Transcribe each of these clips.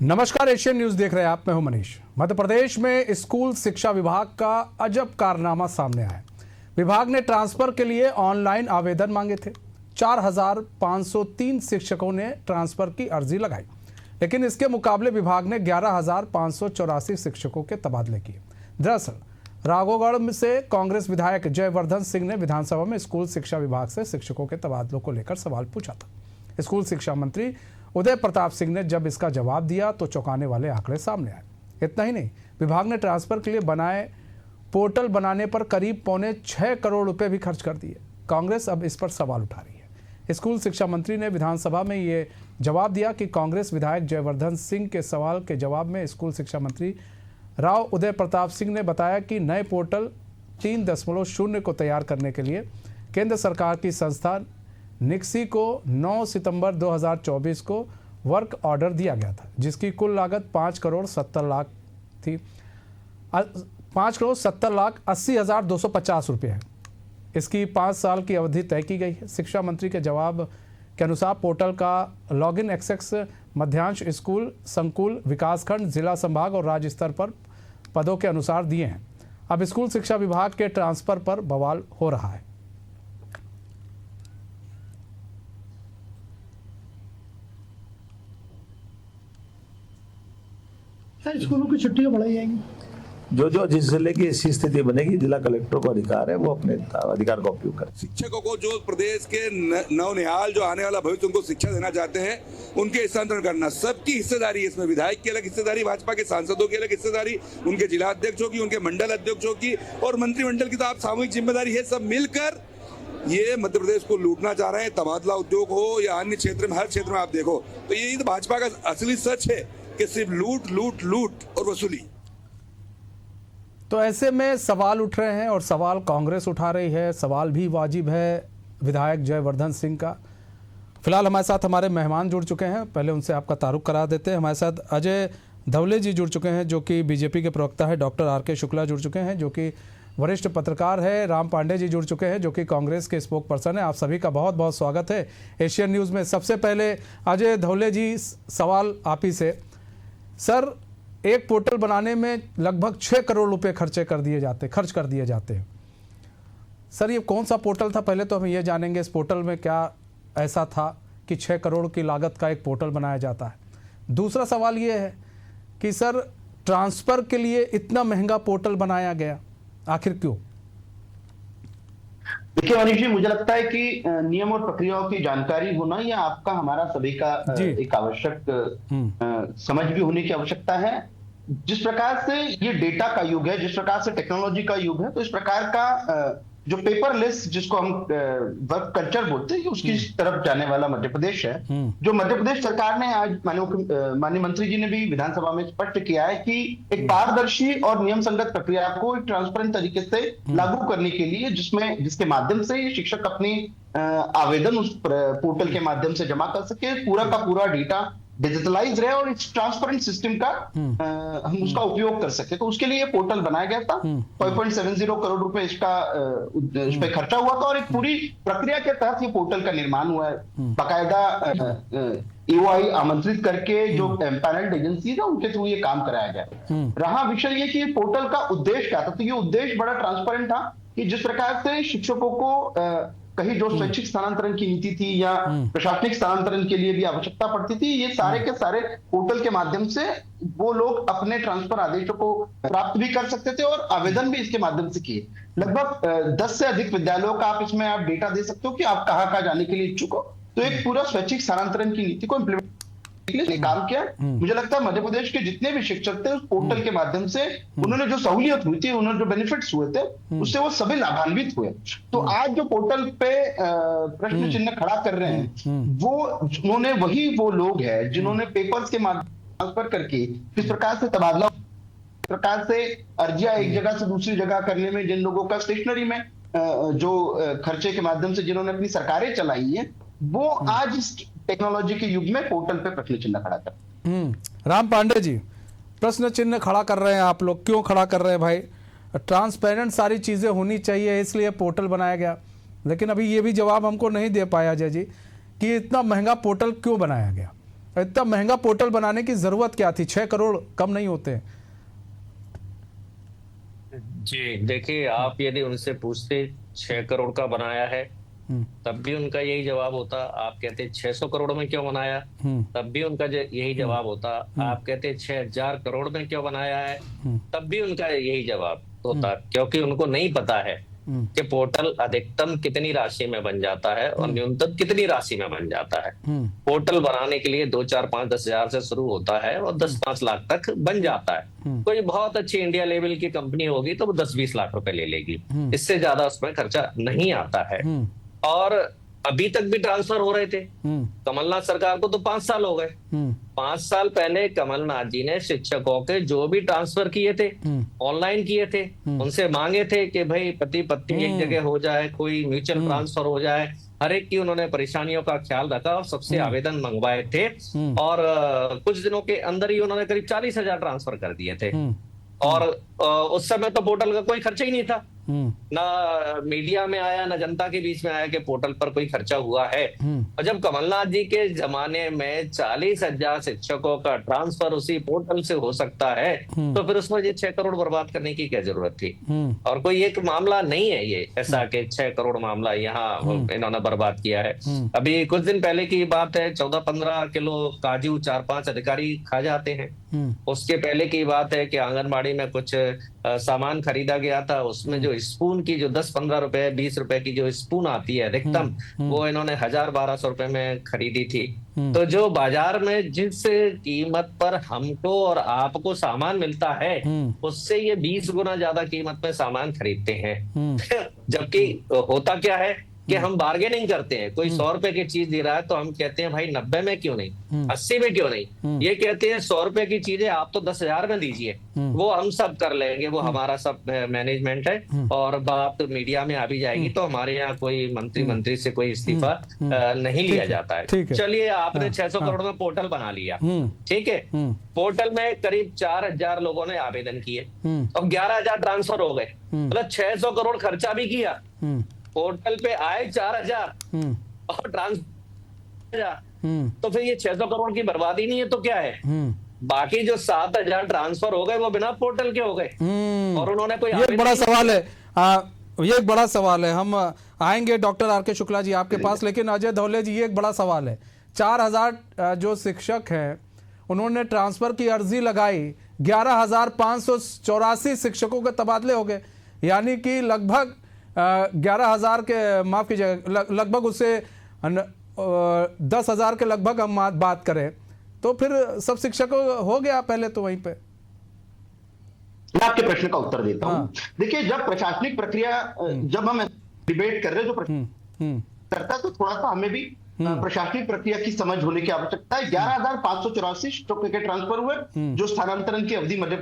नमस्कार, Asian news देख रहे हैं आप। मैं हूं मनीष। मध्य प्रदेश में स्कूल शिक्षा विभाग का अजब कारनामा सामने आया। विभाग ने ट्रांसफर के लिए ऑनलाइन आवेदन मांगे थे। 4,503 शिक्षकों ने ट्रांसफर की अर्जी लगाई, लेकिन इसके मुकाबले विभाग ने 11,584 शिक्षकों के तबादले किए। दरअसल राघोगढ़ से कांग्रेस विधायक जयवर्धन सिंह ने विधानसभा में स्कूल शिक्षा विभाग से शिक्षकों के तबादलों को लेकर सवाल पूछा था। स्कूल शिक्षा मंत्री उदय प्रताप सिंह ने जब इसका जवाब दिया तो चौंकाने वाले आंकड़े सामने आए। इतना ही नहीं, विभाग ने ट्रांसफर के लिए बनाए पोर्टल बनाने पर करीब 6.25 करोड़ रुपए भी खर्च कर दिए। कांग्रेस अब इस पर सवाल उठा रही है। स्कूल शिक्षा मंत्री ने विधानसभा में ये जवाब दिया कि कांग्रेस विधायक जयवर्धन सिंह के सवाल के जवाब में स्कूल शिक्षा मंत्री राव उदय प्रताप सिंह ने बताया कि नए पोर्टल 3.0 को तैयार करने के लिए केंद्र सरकार की संस्था निक्सी को 9 सितंबर 2024 को वर्क ऑर्डर दिया गया था, जिसकी कुल लागत 5,70,00,000 थी। 5,70,80,250 रुपये है। इसकी 5 साल की अवधि तय की गई है। शिक्षा मंत्री के जवाब के अनुसार पोर्टल का लॉगिन एक्सेस मध्यांश स्कूल, संकुल, विकासखंड, जिला, संभाग और राज्य स्तर पर पदों के अनुसार दिए हैं। अब स्कूल शिक्षा विभाग के ट्रांसफर पर बवाल हो रहा है। स्कूलों की छुट्टियां बढ़ाई जाएंगी। जो जिस जिले की ऐसी स्थिति बनेगी, जिला कलेक्टर को अधिकार है, वो अपने अधिकार का उपयोग करे। शिक्षकों को जो प्रदेश के नवनिहाल जो आने वाला भविष्य उनको शिक्षा देना चाहते हैं, उनके स्थानांतरण करना, सबकी हिस्सेदारी है इसमें। विधायक की अलग हिस्सेदारी, भाजपा के सांसदों की अलग हिस्सेदारी, उनके जिला अध्यक्षों की, उनके मंडल अध्यक्षों की और मंत्रिमंडल की तो आप सामूहिक जिम्मेदारी है। सब मिलकर ये मध्य प्रदेश को लूटना चाह रहे हैं। तबादला उद्योग हो या अन्य क्षेत्र में, हर क्षेत्र में आप देखो तो यही तो भाजपा का असली सच है कि सिर्फ लूट लूट लूट और वसूली। तो ऐसे में सवाल उठ रहे हैं और सवाल कांग्रेस उठा रही है। सवाल भी वाजिब है विधायक जयवर्धन सिंह का। फिलहाल हमारे साथ हमारे मेहमान जुड़ चुके हैं, पहले उनसे आपका तारुफ करा देते हैं। हमारे साथ अजय धवले जी जुड़ चुके हैं, जो कि बीजेपी के प्रवक्ता है। Doctor R K. शुक्ला जुड़ चुके हैं, जो कि वरिष्ठ पत्रकार है। राम पांडे जी जुड़ चुके हैं, जो कि कांग्रेस के स्पोक पर्सन है। आप सभी का बहुत बहुत स्वागत है एशियन न्यूज़ में। सबसे पहले अजय धवले जी, सवाल आप ही से। सर, एक पोर्टल बनाने में लगभग 6 करोड़ रुपए खर्च कर दिए जाते हैं। सर, ये कौन सा पोर्टल था? पहले तो हम ये जानेंगे इस पोर्टल में क्या ऐसा था कि 6 करोड़ की लागत का एक पोर्टल बनाया जाता है। दूसरा सवाल ये है कि सर, ट्रांसफर के लिए इतना महंगा पोर्टल बनाया गया, आखिर क्यों? देखिए मनीष जी, मुझे लगता है कि नियम और प्रक्रियाओं की जानकारी होना या आपका हमारा सभी का एक आवश्यक समझ भी होने की आवश्यकता है। जिस प्रकार से ये डेटा का युग है, जिस प्रकार से टेक्नोलॉजी का युग है, तो इस प्रकार का जो पेपरलेस, जिसको हम वर्क कल्चर बोलते हैं, उसकी तरफ जाने वाला मध्य प्रदेश है। जो मध्य प्रदेश सरकार ने आज माननीय मंत्री जी ने भी विधानसभा में स्पष्ट किया है कि एक पारदर्शी और नियम संगत प्रक्रिया को एक ट्रांसपेरेंट तरीके से लागू करने के लिए, जिसके माध्यम से ये शिक्षक अपनी आवेदन उस पोर्टल के माध्यम से जमा कर सके, पूरा का पूरा डेटा डिजिटलाइज रहे और इस ट्रांसपेरेंट सिस्टम का हम उसका उपयोग कर सके। तो उसके लिए ये पोर्टल बनाया गया था। 5.70 करोड़ रुपए इस पे खर्चा हुआ था और एक पूरी प्रक्रिया के तहत ये पोर्टल का निर्माण हुआ है। बाकायदा EOI आमंत्रित करके जो पैनल्ड एजेंसी है उनके थ्रू ये काम कराया गया। रहा विषय ये कि पोर्टल का उद्देश्य क्या था, तो ये उद्देश्य बड़ा ट्रांसपेरेंट था कि जिस प्रकार से शिक्षकों को कहीं जो स्वैच्छिक स्थानांतरण की नीति थी या प्रशासनिक स्थानांतरण के लिए भी आवश्यकता पड़ती थी, ये सारे के सारे पोर्टल के माध्यम से वो लोग अपने ट्रांसफर आदेशों को प्राप्त भी कर सकते थे और आवेदन भी इसके माध्यम से किए। लगभग 10 से अधिक विद्यालयों का आप इसमें आप डेटा दे सकते हो कि आप कहाँ जाने के लिए इच्छुक हो। तो एक पूरा स्वैच्छिक स्थानांतरण की नीति को इम्प्लीमेंट काम किया। मुझे लगता है मध्य प्रदेश के जितने भी शिक्षक थे उस पोर्टल के माध्यम से उन्होंने जो सहूलियत हुई थी, उन्होंने जो बेनिफिट्स हुए थे, उससे वो सभी लाभान्वित हुए। तो आज जो पोर्टल पे प्रश्न चिन्ह खड़ा कर रहे हैं, वो लोग हैं जिन्होंने पेपर्स के माध्यम ट्रांसफर करके किस प्रकार से तबादला, प्रकार से अर्जियां एक जगह से दूसरी जगह करने में, जिन लोगों का स्टेशनरी में जो खर्चे के माध्यम से जिन्होंने अपनी सरकारें चलाई है, वो आज इस टेक्नोलॉजी के युग में पोर्टल पे प्रश्न चिन्ह खड़ा कर। राम पांडे जी, प्रश्न चिन्ह खड़ा कर रहे हैं आप लोग, क्यों खड़ा कर रहे हैं भाई? ट्रांसपेरेंट सारी चीजें होनी चाहिए, इसलिए पोर्टल बनाया गया। लेकिन अभी ये भी जवाब हमको नहीं दे पाया अजय जी कि इतना महंगा पोर्टल क्यों बनाया गया। इतना महंगा पोर्टल बनाने की जरूरत क्या थी? 6 करोड़ कम नहीं होते हैं। जी देखिए, आप यदि उनसे पूछते 6 करोड़ का बनाया है तब भी उनका यही जवाब होता। आप कहते 600 करोड़ में क्यों बनाया, तब भी उनका यही जवाब होता। आप कहते 6000 करोड़ में क्यों बनाया है, तब भी उनका यही जवाब होता। क्योंकि उनको नहीं पता है कि पोर्टल अधिकतम कितनी राशि में बन जाता है और न्यूनतम कितनी राशि में बन जाता है। पोर्टल बनाने के लिए 2, 4, 5, 10 हजार से शुरू होता है और 10-5 लाख तक बन जाता है। कोई बहुत अच्छी इंडिया लेवल की कंपनी होगी तो वो 10-20 लाख रुपए ले लेगी, इससे ज्यादा उसमें खर्चा नहीं आता है। और अभी तक भी ट्रांसफर हो रहे थे। कमलनाथ सरकार को तो 5 साल हो गए। 5 साल पहले कमलनाथ जी ने शिक्षकों के जो भी ट्रांसफर किए थे, ऑनलाइन किए थे, उनसे मांगे थे कि भाई पति पत्नी एक जगह हो जाए, कोई म्यूचुअल ट्रांसफर हो जाए। हर एक की उन्होंने परेशानियों का ख्याल रखा और सबसे आवेदन मंगवाए थे। और कुछ दिनों के अंदर ही उन्होंने करीब 40,000 ट्रांसफर कर दिए थे। और उस समय तो पोर्टल का कोई खर्चा ही नहीं था, ना मीडिया में आया, ना जनता के बीच में आया कि पोर्टल पर कोई खर्चा हुआ है। और जब कमलनाथ जी के जमाने में 40,000 शिक्षकों का ट्रांसफर उसी पोर्टल से हो सकता है, तो फिर उसमें ये 6 करोड़ बर्बाद करने की क्या जरूरत थी। और कोई एक मामला नहीं है ये ऐसा कि 6 करोड़ मामला यहाँ इन्होंने बर्बाद किया है। अभी कुछ दिन पहले की बात है, 14-15 किलो काजू 4-5 अधिकारी खा जाते हैं। उसके पहले की बात है कि आंगनबाड़ी में कुछ सामान खरीदा गया था, उसमें जो स्पून की जो 10-15 रुपए 20 रुपए की जो स्पून आती है अधिकतम, वो इन्होंने 1000-1200 रुपए में खरीदी थी। तो जो बाजार में जिस कीमत पर हमको और आपको सामान मिलता है, उससे ये 20 गुना ज्यादा कीमत में सामान खरीदते हैं। जबकि होता क्या है कि हम बार्गेनिंग करते हैं। कोई 100 रुपए की चीज दे रहा है तो हम कहते हैं भाई 90 में क्यों नहीं, 80 में क्यों नहीं। ये कहते हैं 100 रुपए की चीजें आप तो 10,000 में दीजिए, वो हम सब कर लेंगे, वो हमारा सब मैनेजमेंट है। और बात मीडिया में आ भी जाएगी तो हमारे यहाँ कोई मंत्री से कोई इस्तीफा नहीं लिया जाता है। चलिए, आपने 600 करोड़ में पोर्टल बना लिया, ठीक है। पोर्टल में करीब 4,000 लोगों ने आवेदन किए और 11,000 ट्रांसफर हो गए, मतलब 600 करोड़ खर्चा भी किया। पोर्टल पे आए 4,000 और ट्रांसफर, तो फिर ये 600 करोड़ की बर्बादी नहीं है तो क्या है। बाकी जो 7,000 ट्रांसफर हो गए वो बिना पोर्टल के हो गए और उन्होंने कोई ये एक बड़ा सवाल है। ये एक बड़ा सवाल है। हम आएंगे डॉक्टर आर.के. शुक्ला जी आपके पास, लेकिन अजय धौले जी ये एक बड़ा सवाल है। 4,000 जो शिक्षक हैं उन्होंने ट्रांसफर की अर्जी लगाई, 11,584 शिक्षकों के तबादले हो गए, यानी कि लगभग 11,000 के, माफ कीजिएगा, लगभग उससे 10,000 के लगभग हम बात करें तो फिर सब शिक्षकों हो गया पहले तो वहीं पे। मैं आपके प्रश्न का उत्तर देता हूं। देखिए, जब प्रशासनिक प्रक्रिया, जब हम डिबेट कर रहे हैं जो करता है तो थोड़ा सा हमें भी प्रशासनिक प्रक्रिया की समझ होने की आवश्यकता है। 11,584 शिक्षकों के ट्रांसफर हुए, जो स्थानांतरण की अवधि मध्य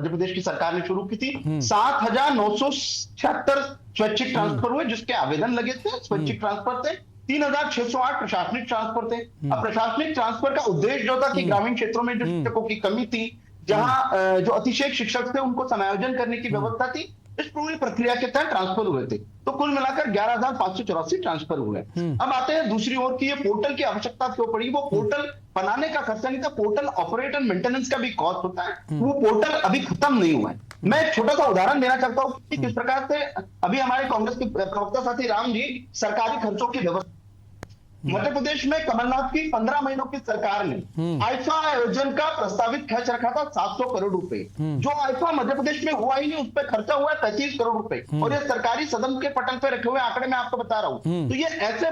प्रदेश की सरकार ने शुरू की थी। 7,976 स्वैच्छिक ट्रांसफर हुए जिसके आवेदन लगे थे, स्वैच्छिक ट्रांसफर थे। 3,608 प्रशासनिक ट्रांसफर थे। अब प्रशासनिक ट्रांसफर का उद्देश्य जो था कि ग्रामीण क्षेत्रों में जो शिक्षकों की कमी थी, जहां जो अतिशेक शिक्षक थे उनको समायोजन करने की व्यवस्था थी, इस पूरी प्रक्रिया के तहत ट्रांसफर हुए थे। तो कुल मिलाकर 11,584 ट्रांसफर हुए। अब आते हैं दूसरी ओर की ये पोर्टल की आवश्यकता क्यों पड़ी। वो पोर्टल बनाने का खर्चा नहीं था, पोर्टल ऑपरेट एंड मेंटेनेंस का भी कॉस्ट होता है। वो पोर्टल अभी खत्म नहीं हुआ है। मैं एक छोटा सा उदाहरण देना चाहता हूँ कि किस प्रकार से अभी हमारे कांग्रेस के प्रवक्ता साथी राम जी सरकारी खर्चों की व्यवस्था। मध्य प्रदेश में कमलनाथ की 15 महीनों की सरकार ने आईफा आयोजन का प्रस्तावित खर्च रखा था 700 करोड़ रुपए। जो आईफा मध्य प्रदेश में हुआ ही नहीं, उस पर खर्चा हुआ है 35 करोड़ रुपए। और ये सरकारी सदन के पटल पे रखे हुए आंकड़े मैं आपको बता रहा हूं। तो ये ऐसे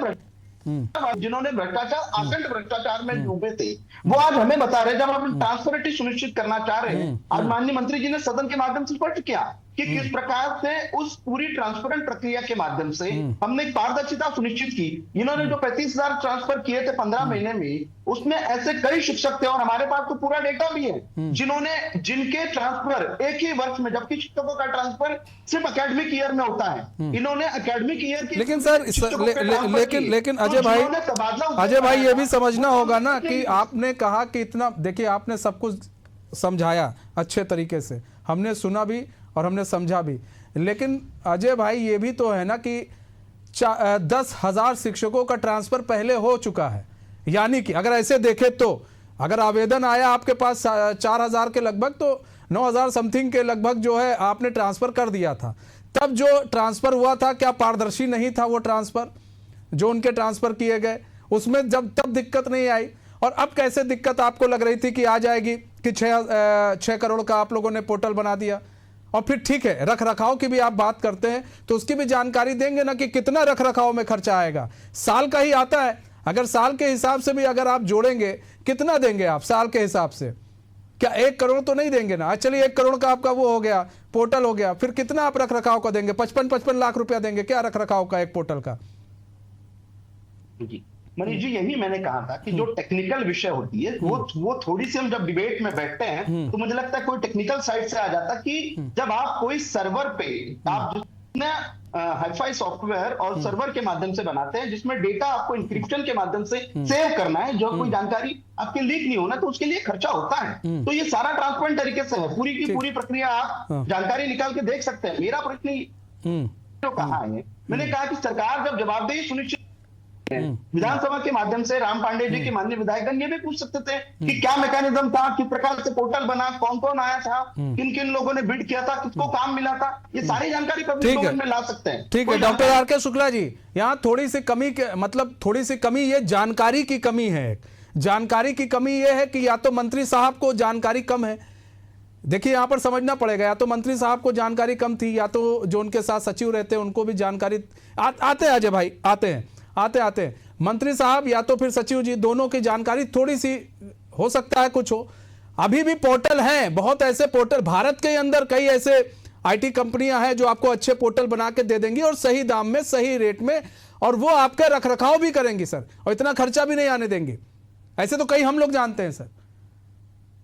जिन्होंने भ्रष्टाचार, आकंठ भ्रष्टाचार में डूबे थे, वो आज हमें बता रहे, जब हम ट्रांसपेरेंसी सुनिश्चित करना चाह रहे हैं, आज माननीय मंत्री जी ने सदन के माध्यम से स्पष्ट किया कि किस प्रकार से उस पूरी ट्रांसपेरेंट प्रक्रिया के माध्यम से हमने पारदर्शिता सुनिश्चित की। इन्होंने जो 35,000 ट्रांसफर किए थे 15 महीने में, उसमें ऐसे कई शिक्षक थे और हमारे पास तो पूरा डेटा भी है, जिनके ट्रांसफर एक ही वर्ष में, जबकि शिक्षकों का ट्रांसफर सिर्फ एकेडमिक ईयर में होता है, इन्होंने एकेडमिक ईयर की। लेकिन सर लेकिन अजय भाई ये भी समझना होगा ना कि आपने कहा कि इतना, देखिए आपने सब कुछ समझाया अच्छे तरीके से, हमने सुना भी और हमने समझा भी, लेकिन अजय भाई ये भी तो है ना कि 10,000 शिक्षकों का ट्रांसफर पहले हो चुका है, यानी कि अगर ऐसे देखे तो अगर आवेदन आया आपके पास 4,000 के लगभग, तो 9,000 समथिंग के लगभग जो है आपने ट्रांसफर कर दिया था। तब जो ट्रांसफर हुआ था क्या पारदर्शी नहीं था वो ट्रांसफर जो उनके ट्रांसफर किए गए, उसमें तब दिक्कत नहीं आई, और अब कैसे दिक्कत आपको लग रही थी कि आ जाएगी कि 6 करोड़ का आप लोगों ने पोर्टल बना दिया। और फिर ठीक है, रख रखाव की भी आप बात करते हैं तो उसकी भी जानकारी देंगे ना कि कितना रख रखाव में खर्चा आएगा। साल का ही आता है, अगर साल के हिसाब से भी अगर आप जोड़ेंगे कितना देंगे आप साल के हिसाब से? क्या 1 करोड़ तो नहीं देंगे ना? चलिए 1 करोड़ का आपका वो हो गया, पोर्टल हो गया, फिर कितना आप रख रखाव का देंगे? 55 लाख रुपया देंगे क्या रख रखाव का एक पोर्टल का? जी मनीष जी, यही मैंने कहा था कि जो टेक्निकल विषय होती है वो थोड़ी सी हम जब डिबेट में बैठते हैं तो मुझे लगता है कोई टेक्निकल साइड से आ जाता कि जब आप कोई सर्वर पे आप जितना हाईफाई सॉफ्टवेयर और सर्वर के माध्यम से बनाते हैं जिसमें डेटा आपको इंक्रिप्शन के माध्यम से सेव करना है, जो कोई जानकारी आपके लीक नहीं होना, तो उसके लिए खर्चा होता है। तो ये सारा ट्रांसपेरेंट तरीके से है, पूरी की पूरी प्रक्रिया आप जानकारी निकाल के देख सकते हैं। मेरा प्रश्न जो कहा है, मैंने कहा कि सरकार जब जवाबदेही सुनिश्चित विधानसभा के माध्यम से राम पांडे जी के माननीय विधायकगण ये भी पूछ सकते थे कि क्या मैकेनिज्म था, किस प्रकार से पोर्टल बना, कौन कौन आया था, किन किन लोगों ने बिड किया था, किसको काम मिला था, ये सारी जानकारी पब्लिक डोमेन में ला सकते हैं। ठीक है डॉक्टर आर के शुक्ला जी, यहाँ थोड़ी सी कमी के मतलब थोड़ी सी कमी, ये जानकारी की कमी है। जानकारी की कमी ये है कि या तो मंत्री साहब को जानकारी कम है। देखिए यहाँ पर समझना पड़ेगा, या तो मंत्री साहब को जानकारी कम थी, या तो जो उनके साथ सचिव रहते हैं उनको भी जानकारी आते हैं। अजय भाई आते हैं मंत्री साहब या तो फिर सचिव जी, दोनों की जानकारी थोड़ी सी हो सकता है कुछ हो। अभी भी पोर्टल हैं, बहुत ऐसे पोर्टल भारत के अंदर, कई ऐसे आईटी कंपनियां हैं जो आपको अच्छे पोर्टल बना के दे देंगी और सही दाम में, सही रेट में, और वो आपके रखरखाव भी करेंगी सर, और इतना खर्चा भी नहीं आने देंगी। ऐसे तो कई हम लोग जानते हैं सर।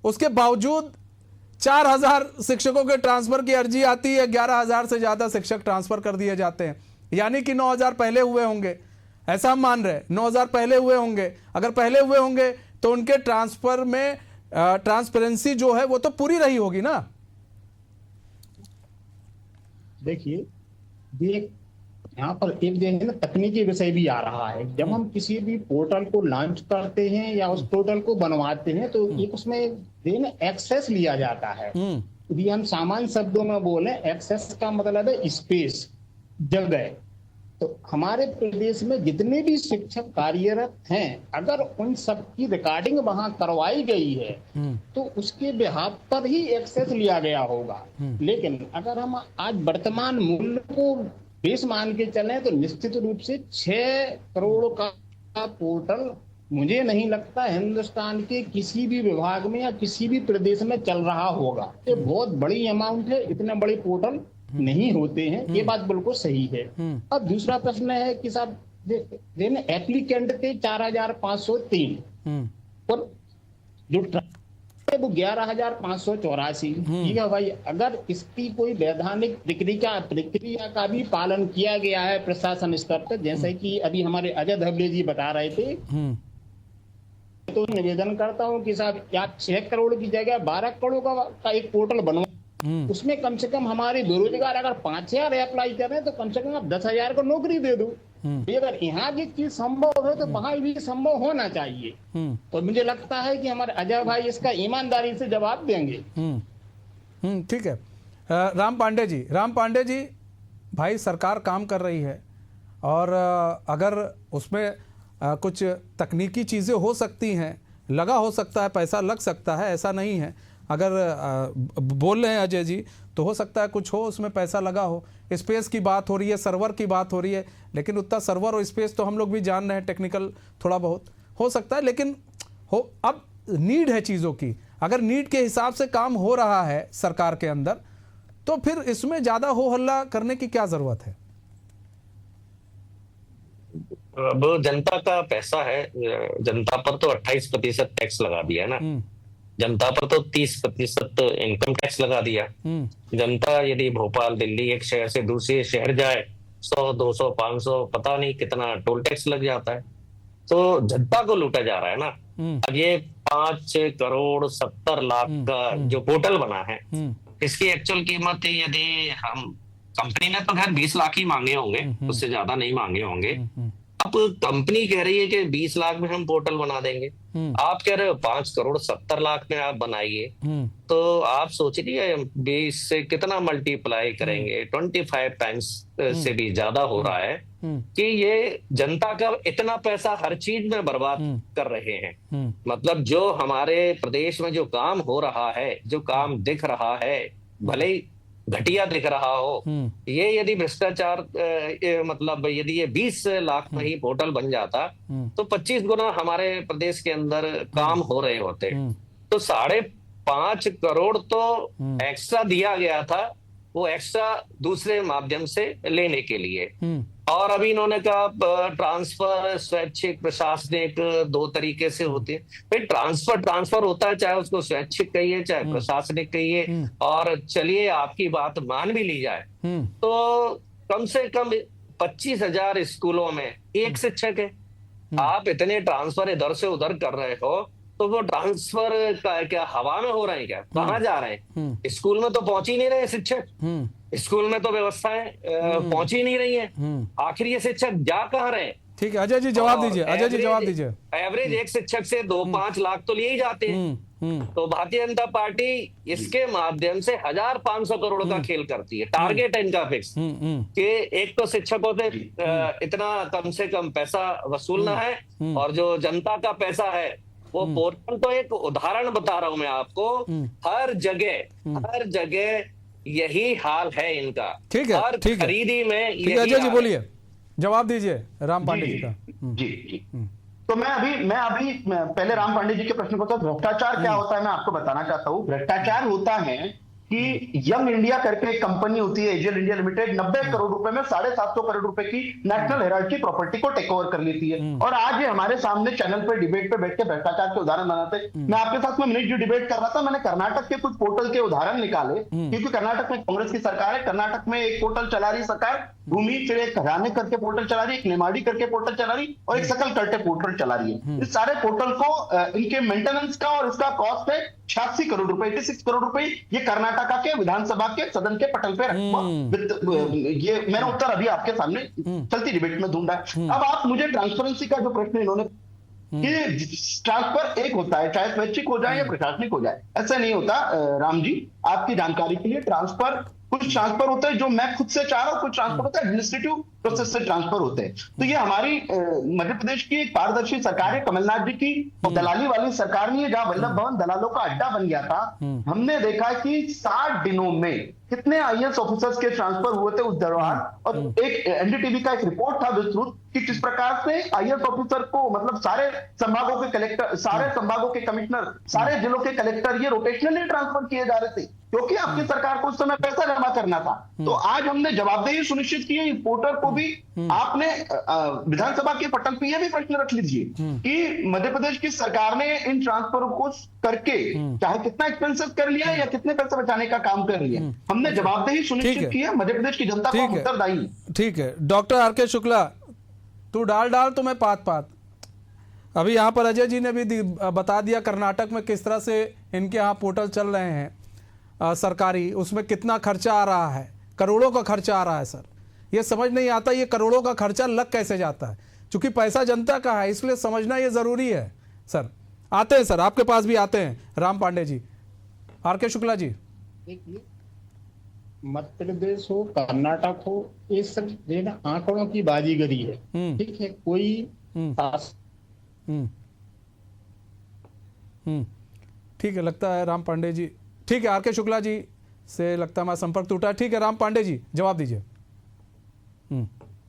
उसके बावजूद 4,000 शिक्षकों के ट्रांसफर की अर्जी आती है, 11,000 से ज्यादा शिक्षक ट्रांसफर कर दिए जाते हैं, यानी कि 9,000 पहले हुए होंगे, ऐसा हम मान रहे, 9,000 पहले हुए होंगे। अगर पहले हुए होंगे तो उनके ट्रांसफर में ट्रांसपेरेंसी जो है वो तो पूरी रही होगी ना। देखिए ये यहाँ पर एक जो है ना तकनीकी विषय भी आ रहा है। जब हम किसी भी पोर्टल को लॉन्च करते हैं या उस पोर्टल को बनवाते हैं तो एक उसमें एक्सेस लिया जाता है। यदि हम सामान्य शब्दों में बोले, एक्सेस का मतलब है स्पेस, जगह। तो हमारे प्रदेश में जितने भी शिक्षक कार्यरत हैं, अगर उन सब की रिकॉर्डिंग वहां करवाई गई है तो उसके बिहाफ पर ही एक्सेस लिया गया होगा। लेकिन अगर हम आज वर्तमान मूल्य को बेस मान के चलें तो निश्चित रूप से 6 करोड़ का पोर्टल मुझे नहीं लगता हिंदुस्तान के किसी भी विभाग में या किसी भी प्रदेश में चल रहा होगा। ये बहुत बड़ी अमाउंट है, इतने बड़े पोर्टल नहीं होते हैं, ये बात बिल्कुल सही है। अब दूसरा प्रश्न है कि साहब एप्लीकेंट थे 4,503 और जो है वो 11,584। ठीक है भाई, अगर इसकी कोई वैधानिक प्रक्रिया का भी पालन किया गया है प्रशासन स्तर पर, जैसे कि अभी हमारे अजय धबले जी बता रहे थे, तो निवेदन करता हूँ कि साहब आप 6 करोड़ की जगह 12 करोड़ का एक पोर्टल बनवा, उसमें कम से कम हमारे बेरोजगार अगर 5,000 अप्लाई करें तो कम से कम आप 10,000 को नौकरी दे दो। अगर यहाँ की चीज संभव है तो वहां भी संभव होना चाहिए। तो मुझे लगता है कि हमारे अजय भाई इसका ईमानदारी से जवाब देंगे। ठीक है। राम पांडे जी भाई, सरकार काम कर रही है और अगर उसमें कुछ तकनीकी चीज़ें हो सकती हैं, लगा हो सकता है, पैसा लग सकता है, ऐसा नहीं है। अगर बोल रहे हैं अजय जी तो हो सकता है कुछ हो उसमें पैसा लगा हो। स्पेस की बात हो रही है, सर्वर की बात हो रही है, लेकिन उतना सर्वर और स्पेस तो हम लोग भी जान रहे हैं, टेक्निकल थोड़ा बहुत हो सकता है, लेकिन हो अब नीड है चीज़ों की। अगर नीड के हिसाब से काम हो रहा है सरकार के अंदर तो फिर इसमें ज़्यादा हो हल्ला करने की क्या ज़रूरत है? अब जनता का पैसा है, जनता पर तो 28% टैक्स लगा दिया है ना, जनता पर तो 30% इनकम टैक्स लगा दिया। जनता यदि भोपाल, दिल्ली एक शहर से दूसरे शहर जाए 100, 200, 500 पता नहीं कितना टोल टैक्स लग जाता है, तो जनता को लूटा जा रहा है ना। अब ये 5 करोड़ 70 लाख का जो पोर्टल बना है, इसकी एक्चुअल कीमत यदि हम, कंपनी ने तो खैर 20 लाख ही मांगे होंगे, उससे ज्यादा नहीं मांगे होंगे। कंपनी कह रही है कि 20 लाख में हम पोर्टल बना देंगे, आप कह रहे हो 5 करोड़ 70 लाख में आप बनाइए, तो आप सोचिए 20 से कितना मल्टीप्लाई करेंगे, 25 टाइम्स से भी ज्यादा हो रहा है कि ये जनता का इतना पैसा हर चीज में बर्बाद कर रहे हैं। मतलब जो हमारे प्रदेश में जो काम हो रहा है, जो काम दिख रहा है, भले ही घटिया दिख रहा हो, ये यदि भ्रष्टाचार मतलब यदि ये 20 लाख में ही पोर्टल बन जाता तो 25 गुना हमारे प्रदेश के अंदर काम हो रहे होते। तो 5.5 करोड़ तो एक्स्ट्रा दिया गया था, वो एक्स्ट्रा दूसरे माध्यम से लेने के लिए। और अभी इन्होंने कहा ट्रांसफर स्वैच्छिक प्रशासनिक 2 तरीके से होते हैं। भाई ट्रांसफर होता है, चाहे उसको स्वैच्छिक कहिए चाहे प्रशासनिक कहिए, और चलिए आपकी बात मान भी ली जाए तो कम से कम 25,000 स्कूलों में एक शिक्षक है। आप इतने ट्रांसफर इधर से उधर कर रहे हो तो वो ट्रांसफर का क्या हवा में हो रहे हैं क्या? कहाँ जा रहे हैं? स्कूल में तो पहुंच ही नहीं रहे शिक्षक, स्कूल में तो व्यवस्थाएं पहुंच ही नहीं रही हैं। आखिर ये शिक्षक जा कहाँ रहे? ठीक है अजय जी जवाब दीजिए, अजय जी जवाब दीजिए। एवरेज एक शिक्षक से 2-5 लाख तो ले ही जाते हैं। तो भारतीय जनता पार्टी इसके माध्यम से 1,500 करोड़ का खेल करती है। टारगेट है इनका फिक्स कि एक तो शिक्षकों से इतना कम से कम पैसा वसूलना है, और जो जनता का पैसा है वो पोर्टल तो एक उदाहरण बता रहा हूं मैं आपको, हर जगह यही हाल है इनका। ठीक है, हर ठीक है, खरीदी में ठीक है। अजय जी बोलिए, जवाब दीजिए राम पांडे जी का। जी तो मैं अभी पहले राम पांडे जी के प्रश्न को, तो भ्रष्टाचार क्या होता है मैं आपको बताना चाहता हूँ। भ्रष्टाचार होता है कि यंग इंडिया करके एक कंपनी होती है एजियल इंडिया लिमिटेड, 90 करोड़ रुपए में 750 करोड़ रुपए की नेशनल हेराल्ड की प्रॉपर्टी को टेक ओवर कर लेती है। और आज ये हमारे सामने चैनल पे डिबेट पे बैठ के भ्रष्टाचार के उदाहरण बनाते। मैं आपके साथ में मिनट जो डिबेट कर रहा था, मैंने कर्नाटक के कुछ पोर्टल के उदाहरण निकाले, क्योंकि कर्नाटक में कांग्रेस की सरकार है। कर्नाटक में एक पोर्टल चला रही सरकार भूमि, फिर एक खजाने करके पोर्टल चला रही, एक नेमाड़ी करके पोर्टल चला रही, और एक सकल करके पोर्टल चला रही है। इस सारे पोर्टल को इनके मेंटेनेंस का और इसका कॉस्ट है 86 करोड़ रुपए, 86 करोड़ रुपए। ये कर्नाटका के विधानसभा के सदन के पटल पे रखा। ये मैंने उत्तर अभी आपके सामने चलती डिबेट में ढूंढा। अब आप मुझे ट्रांसपेरेंसी का जो प्रश्न इन्होंने कि ट्रांसफर एक होता है, चाहे स्वैच्छिक हो जाए या प्रशासनिक हो जाए, ऐसा नहीं होता राम जी। आपकी जानकारी के लिए कुछ ट्रांसफर होता है जो मैं खुद से चाह रहा हूं, कुछ ट्रांसफर होता है एडमिनिस्ट्रेटिव प्रोसेस से ट्रांसफर होते हैं। तो ये हमारी मध्य प्रदेश की एक पारदर्शी सरकार है, कमलनाथ जी की दलाली वाली सरकार नहीं है, जहां वल्लभ भवन दलालों का अड्डा बन गया था। हमने देखा कि 60 दिनों में कितने आईएएस ऑफिसर्स के ट्रांसफर हुए थे उस दौरान। और एक एनडीटीवी का एक रिपोर्ट था विस्तृत कि किस प्रकार से आईएएस ऑफिसर को, मतलब सारे संभागों के कलेक्टर, सारे संभागों के कमिश्नर, सारे जिलों के कलेक्टर ये रोटेशनली ट्रांसफर किए जा रहे थे, क्योंकि आपकी सरकार को उस समय पैसा जमा करना था। तो आज हमने जवाबदेही सुनिश्चित की है। इस पोर्टल को भी आपने विधानसभा के पटल पे यह भी प्रश्न रख लीजिए कि मध्य प्रदेश की सरकार ने इन ट्रांसफरों को करके चाहे कितना एक्सपेंसिव कर लिया या कितने पैसे बचाने का काम कर लिया, हमने जवाबदेही सुनिश्चित की है। मध्य प्रदेश की जनता को उत्तरदायी। ठीक है डॉक्टर आर.के. शुक्ला, तू डाल तो मैं पात। अभी यहाँ पर अजय जी ने भी बता दिया कर्नाटक में किस तरह से इनके यहाँ पोर्टल चल रहे हैं सरकारी, उसमें कितना खर्चा आ रहा है, करोड़ों का खर्चा आ रहा है। सर ये समझ नहीं आता ये करोड़ों का खर्चा लग कैसे जाता है, क्योंकि पैसा जनता का है, इसलिए समझना ये जरूरी है। सर आते हैं, सर आपके पास भी आते हैं राम पांडे जी। आर.के. शुक्ला जी, देखिए मध्य प्रदेश हो कर्नाटक हो, ये सब देना आंकड़ों की बाजीगरी है। ठीक है, कोई ठीक है, लगता है राम पांडे जी। ठीक है, आर.के. शुक्ला जी से लगता है हमारा संपर्क टूटा। ठीक है राम पांडे जी जवाब दीजिए।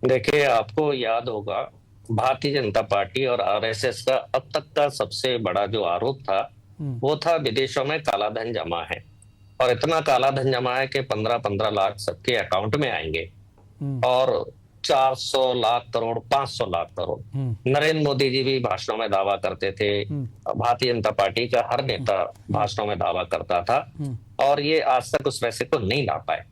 देखिए आपको याद होगा भारतीय जनता पार्टी और आरएसएस का अब तक का सबसे बड़ा जो आरोप था वो था विदेशों में काला धन जमा है, और इतना काला धन जमा है कि 15-15 लाख सबके अकाउंट में आएंगे, और 400 लाख करोड़ 500 लाख करोड़। नरेंद्र मोदी जी भी भाषणों में दावा करते थे, भारतीय जनता पार्टी का हर नेता भाषणों में दावा करता था, और ये आज तक उस पैसे को नहीं ला पाए।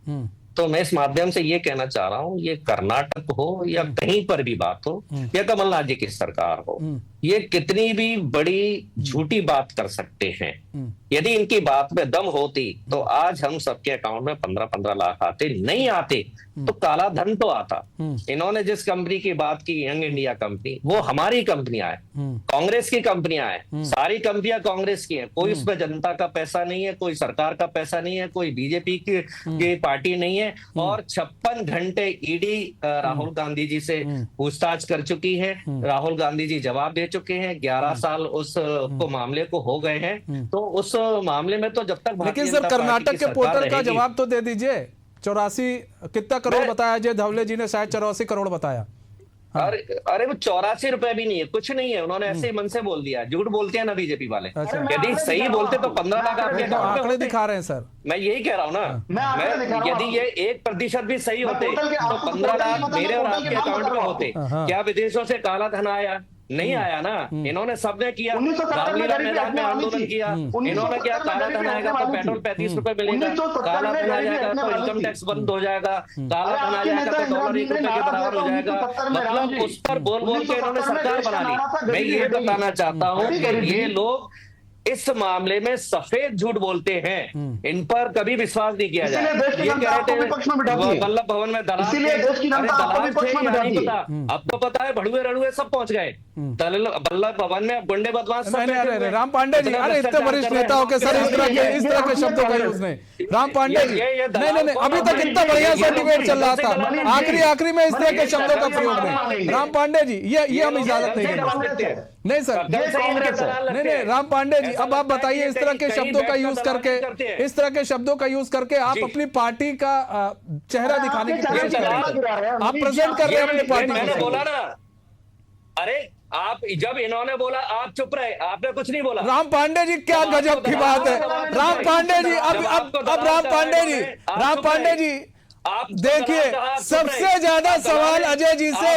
तो मैं इस माध्यम से ये कहना चाह रहा हूँ, ये कर्नाटक हो या कहीं पर भी बात हो या कमलनाथ जी की सरकार हो, ये कितनी भी बड़ी झूठी बात कर सकते हैं यदि इनकी बात में दम होती तो आज हम सबके अकाउंट में 15-15 लाख आते, नहीं आते तो काला धन तो आता। इन्होंने जिस कंपनी की बात की, यंग इंडिया कंपनी, वो हमारी कंपनियां है, कांग्रेस की कंपनियां है, सारी कंपनियां कांग्रेस की है। कोई उसमें जनता का पैसा नहीं है, कोई सरकार का पैसा नहीं है, कोई बीजेपी की पार्टी नहीं है। और 56 घंटे ईडी राहुल गांधी जी से पूछताछ कर चुकी है, राहुल गांधी जी जवाब दे चुके हैं, 11 साल उस को मामले को हो गए हैं। तो उस मामले में तो जब तक लेकिन सर कर्नाटक के पोर्टल का जवाब तो दे दीजिए। 84 कितना करोड़ बताया जय धवले जी ने? शायद 84 करोड़ बताया। अरे वो 84 रुपए भी नहीं है, कुछ नहीं है, उन्होंने ऐसे ही मन से बोल दिया। झूठ बोलते हैं ना बीजेपी वाले। यदि सही बोलते तो 15 लाख आपके अकाउंट में आंकड़े दिखा रहे हैं सर। मैं यही कह रहा हूँ ना, मैं यदि ये 1% भी सही होते तो 15 लाख मेरे और आपके अकाउंट में होते। क्या विदेशों से काला धन आया? नहीं आया ना। इन्होंने सबने किया, रामलीला मैदान में आंदोलन किया। इन्होंने क्या, काला धन आएगा तो पेट्रोल 35 रुपए मिलेगा, काला धन आ जाएगा तो इनकम टैक्स बंद हो जाएगा, काला धन आ जाएगा तो डॉलर 1 रुपए के बराबर हो जाएगा। मतलब उस पर बोल बोल के इन्होंने सरकार बना ली। मैं ये बताना चाहता हूँ कि ये लोग इस मामले में सफेद झूठ बोलते हैं, इन पर कभी विश्वास नहीं किया जाए। ये कह रहे थे वल्लभ भवन में दलाल थे, अब तो पता है भड़ुए रड़ुए सब पहुंच गए वल्लभ भवन में। अब गुंडे बदमाश नहीं, राम पांडे जी, अरे इतने वरिष्ठ नेता होकर सर इस तरह के शब्दों का यूज नहीं। राम पांडे जी नहीं, अभी तक इतना बढ़िया सा डिबेट चल रहा था, आखिरी में इस तरह के शब्दों का प्रयोग नहीं। राम पांडे जी, ये हम इजाजत नहीं देंगे। नहीं सर, नहीं राम पांडे जी, अब आप बताइए इस तरह के शब्दों का यूज करके आप अपनी पार्टी का चेहरा दिखाने की कोशिश कर रहे हैं, आप प्रेजेंट कर रहे हैं अपनी पार्टी। मैंने बोला ना, अरे आप जब इन्होंने बोला आप चुप रहे, आपने कुछ नहीं बोला। राम पांडे जी, क्या गजब की बात है। राम पांडे जी, अब राम पांडे जी आप देखिए, सबसे ज्यादा सवाल अजय जी से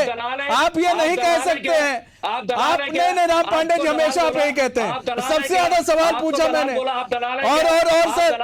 आप ये नहीं कह सकते हैं। आप नहीं, राम पांडे जी हमेशा आप यही कहते हैं। सबसे ज्यादा सवाल पूछा मैंने, और सर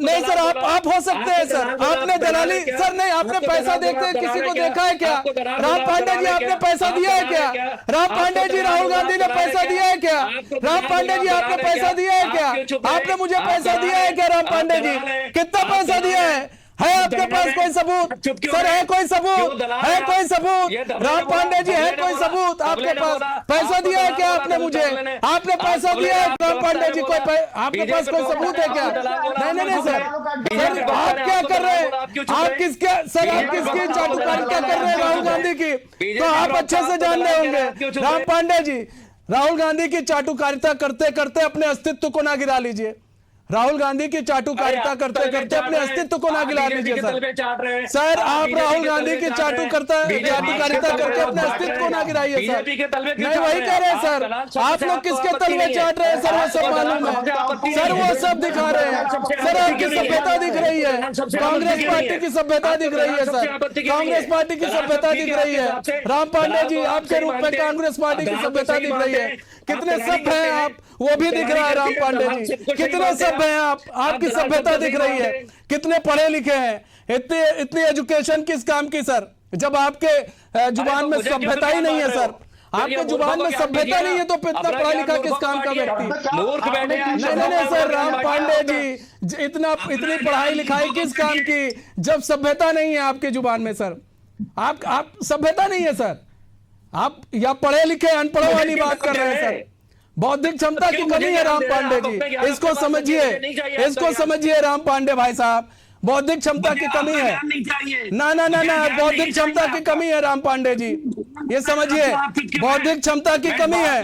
नहीं सर, आप हो सकते हैं सर, आपने दलाली सर नहीं, आपने पैसा देते किसी को देखा है क्या? राम पांडे जी, आपने पैसा दिया है क्या? राम पांडे जी, राहुल गांधी ने पैसा दिया है क्या? राम पांडे जी, आपने पैसा दिया है क्या? आपने मुझे पैसा दिया है क्या? राम पांडे जी, कितना पैसा दिया है आपके पास कोई सबूत? सर है कोई सबूत? है कोई सबूत? राम पांडे जी, है कोई सबूत आपके पास? पैसा दिया है क्या आपने मुझे? आपने पैसा दिया है राम पांडे जी? कोई आपके पास कोई सबूत है क्या? नहीं सर, आप क्या कर रहे हैं? आप किसके सर, आप किसकी चाटुकारी क्या कर रहे हैं राहुल गांधी की? तो आप अच्छे से जान रहे होंगे राम पांडे जी। राहुल गांधी की चाटुकारिता करते करते अपने अस्तित्व को ना गिरा लीजिए। राहुल गांधी की चाटुकारिता करते करते अपने अस्तित्व को ना गिरा लीजिए सर। आप राहुल गांधी की चाटुकारिता करके अपने अस्तित्व को ना गिराइए सर। नहीं, वही कह रहे हैं सर, आप लोग किसके तल में चाट रहे हैं सर, वो सब मालूम है सर, वो सब दिखा रहे हैं सर। आपकी सभ्यता दिख रही है, कांग्रेस पार्टी की सभ्यता दिख रही है सर, कांग्रेस पार्टी की सभ्यता दिख रही है। राम पांडे जी, आपके रूप में कांग्रेस पार्टी की सभ्यता दिख रही है। कितने सभ्य हैं आप, वो भी दिख रहा है राम पांडे जी। कितने सभ्य हैं आप, आपकी सभ्यता दिख रही है। कितने पढ़े लिखे हैं, इतनी एजुकेशन किस काम की सर, जब आपके जुबान में सभ्यता ही नहीं है सर। आपके जुबान में सभ्यता नहीं है तो इतना पढ़ा लिखा किस काम का व्यक्ति? नहीं सर, राम पांडे जी, इतनी पढ़ाई लिखाई किस काम की जब सभ्यता नहीं है आपके जुबान में सर? आप सभ्यता नहीं है सर, आप या पढ़े लिखे अनपढ़ों वाली बात कर रहे हैं सर। बौद्धिक क्षमता की कमी है राम पांडे जी, इसको समझिए राम पांडे भाई साहब, बौद्धिक क्षमता की कमी है ना। बौद्धिक क्षमता की कमी है राम पांडे जी, ये समझिए, बौद्धिक क्षमता की कमी है,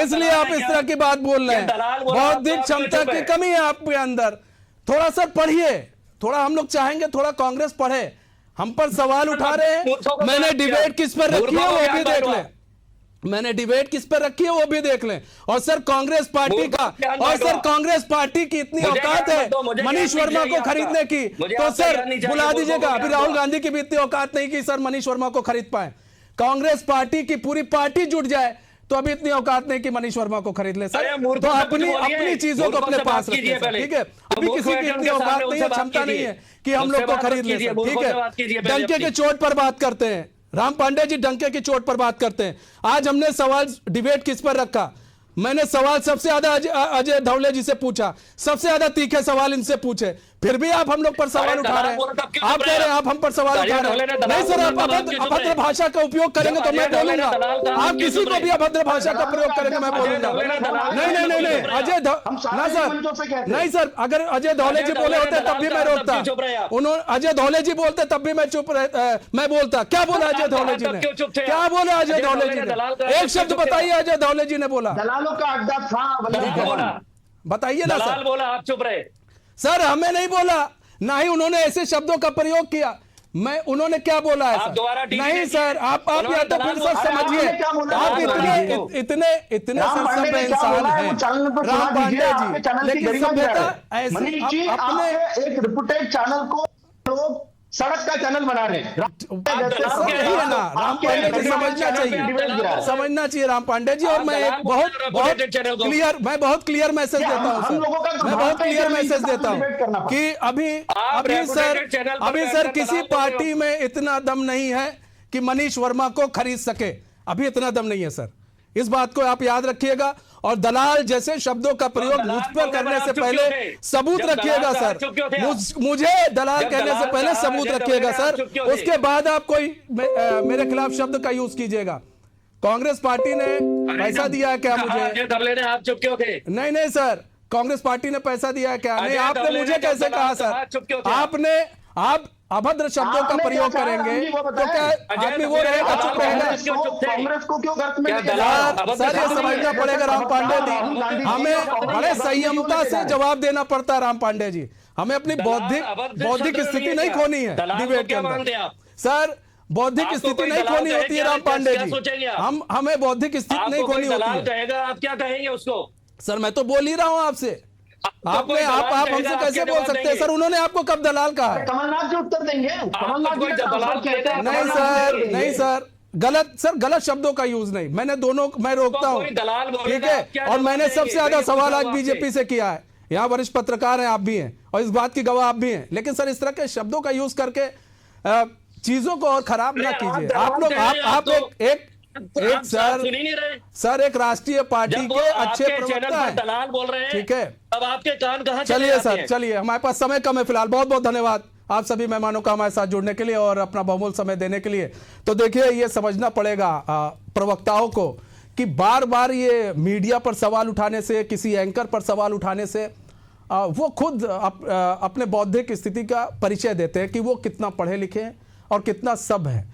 इसलिए आप इस तरह की बात बोल रहे हैं। बौद्धिक क्षमता की कमी है आपके अंदर। थोड़ा सा पढ़िए, थोड़ा हम लोग चाहेंगे थोड़ा कांग्रेस पढ़े। हम पर सवाल उठा रहे हैं, मैंने डिबेट किस पर रखी है वो भी देख लें, मैंने डिबेट किस पर रखी है वो भी देख लें। और सर कांग्रेस पार्टी का, और सर कांग्रेस पार्टी की इतनी औकात है मनीष वर्मा को खरीदने की, तो सर बुला दीजिएगा। अभी राहुल गांधी की भी इतनी औकात नहीं कि सर मनीष वर्मा को खरीद पाए। कांग्रेस पार्टी की पूरी पार्टी जुट जाए तो अभी इतनी औकात नहीं कि मनीष वर्मा को खरीद ले सर। तो अपनी चीजों को अपने पास रखिए, ठीक है? अभी किसी की इतनी औकात नहीं है, क्षमता नहीं है कि हम लोग को खरीद ले सर, ठीक है? डंके के चोट पर बात करते हैं राम पांडे जी, डंके की चोट पर बात करते हैं। आज हमने सवाल डिबेट किस पर रखा? मैंने सवाल सबसे ज्यादा अजय धौले जी से पूछा, सबसे ज्यादा तीखे सवाल इनसे पूछे, फिर भी आप हम लोग पर सवाल उठा रहे हैं। आप कह रहे हैं आप हम पर सवाल उठा रहे हैं। नहीं सर, आप अभद्र भाषा का उपयोग करेंगे तो मैं बोलूंगा, आप किसी को भी अभद्र भाषा का प्रयोग करेंगे मैं बोलूंगा। नहीं अजय ना सर, नहीं सर, अगर अजय धौले जी बोले होते तब भी मैं रोकता, उन्होंने अजय धौले जी बोलते तब भी मैं चुप मैं बोलता। क्या बोला अजय धौले जी ने, क्या बोला अजय धौले जी ने, एक शब्द बताइए अजय धौले जी ने बोला। दलालों का अड्डा था, बताइए ना सर। बोला, आप चुप रहे सर, हमें नहीं बोला, ना ही उन्होंने ऐसे शब्दों का प्रयोग किया। मैं उन्होंने क्या बोला है सर? नहीं सर, आप या तो फिर सर समझिए, आप इतने सभ्य इंसान हैं राम पांडे जी, लेकिन सभ्यता ऐसे अपने एक रिपोर्टेड चैनल को लोग सड़क का चैनल बना रहे हैं। यही है ना, राम पांडे जी समझना चाहिए राम पांडे जी। और मैं एक बहुत क्लियर मैसेज देता हूँ सर, मैं बहुत क्लियर मैसेज देता हूँ कि अभी सर किसी पार्टी में इतना दम नहीं है कि मनीष वर्मा को खरीद सके, अभी इतना दम नहीं है सर, इस बात को आप याद रखिएगा। और दलाल जैसे शब्दों का प्रयोग मुझ पर करने से पहले सबूत रखिएगा सर, मुझे दलाल कहने से पहले सबूत रखिएगा सर, उसके बाद आप कोई मेरे खिलाफ शब्द का यूज कीजिएगा। कांग्रेस पार्टी ने पैसा दिया है क्या मुझे? आप चुप क्यों थे? नहीं सर, कांग्रेस पार्टी ने पैसा दिया है क्या? नहीं, आपने मुझे कैसे कहा सर? आपने आप अभद्र शब्दों का प्रयोग करेंगे तो क्या आदमी वो रहेगा, चुप रहेगा? कांग्रेस को क्यों गर्त में सर ये समझना पड़ेगा राम पांडे जी, हमें बड़े संयमता से जवाब देना पड़ता है राम पांडे जी, हमें अपनी बौद्धिक स्थिति नहीं खोनी है डिबेट के अंदर सर, बौद्धिक स्थिति नहीं खोनी होती है राम पांडे जी, हमें बौद्धिक स्थिति नहीं खोनी होती है। आप क्या कहेंगे उसको? सर मैं तो बोल ही रहा हूं आपसे, आपने आप हमसे कैसे बोल सकते हैं सर? उन्होंने आपको कब दलाल कहा है? कमलनाथ जी उत्तर देंगे। नहीं सर, गलत शब्दों का यूज नहीं, मैं रोकता हूं, ठीक है। और मैंने सबसे ज्यादा सवाल आज बीजेपी से किया है, यहाँ वरिष्ठ पत्रकार हैं, आप भी हैं और इस बात की गवाह आप भी हैं, लेकिन सर इस तरह के शब्दों का यूज करके चीजों को और खराब ना कीजिए आप लोग। आप एक सर एक राष्ट्रीय पार्टी के अच्छे प्रवक्ता हैं, दलाल बोल रहे हैं, ठीक है। अब आपके कान कहां चलिए सर, चलिए, हमारे पास समय कम है फिलहाल। बहुत बहुत धन्यवाद आप सभी मेहमानों का हमारे साथ जुड़ने के लिए और अपना बहुमूल्य समय देने के लिए। तो देखिए, ये समझना पड़ेगा प्रवक्ताओं को कि बार बार ये मीडिया पर सवाल उठाने से, किसी एंकर पर सवाल उठाने से वो खुद अपने बौद्धिक स्थिति का परिचय देते हैं कि वो कितना पढ़े लिखे हैं और कितना सभ्य है।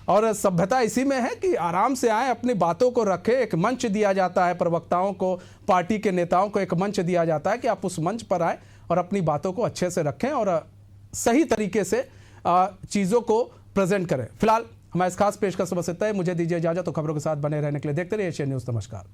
और सभ्यता इसी में है कि आराम से आए, अपनी बातों को रखें, एक मंच दिया जाता है प्रवक्ताओं को, पार्टी के नेताओं को एक मंच दिया जाता है कि आप उस मंच पर आए और अपनी बातों को अच्छे से रखें और सही तरीके से चीज़ों को प्रेजेंट करें। फिलहाल हमारे इस खास पेशकश से बस इतना ही। मुझे दीजिए इजाजत, तो खबरों के साथ बने रहने के लिए देखते रहिए एशियन न्यूज़। नमस्कार।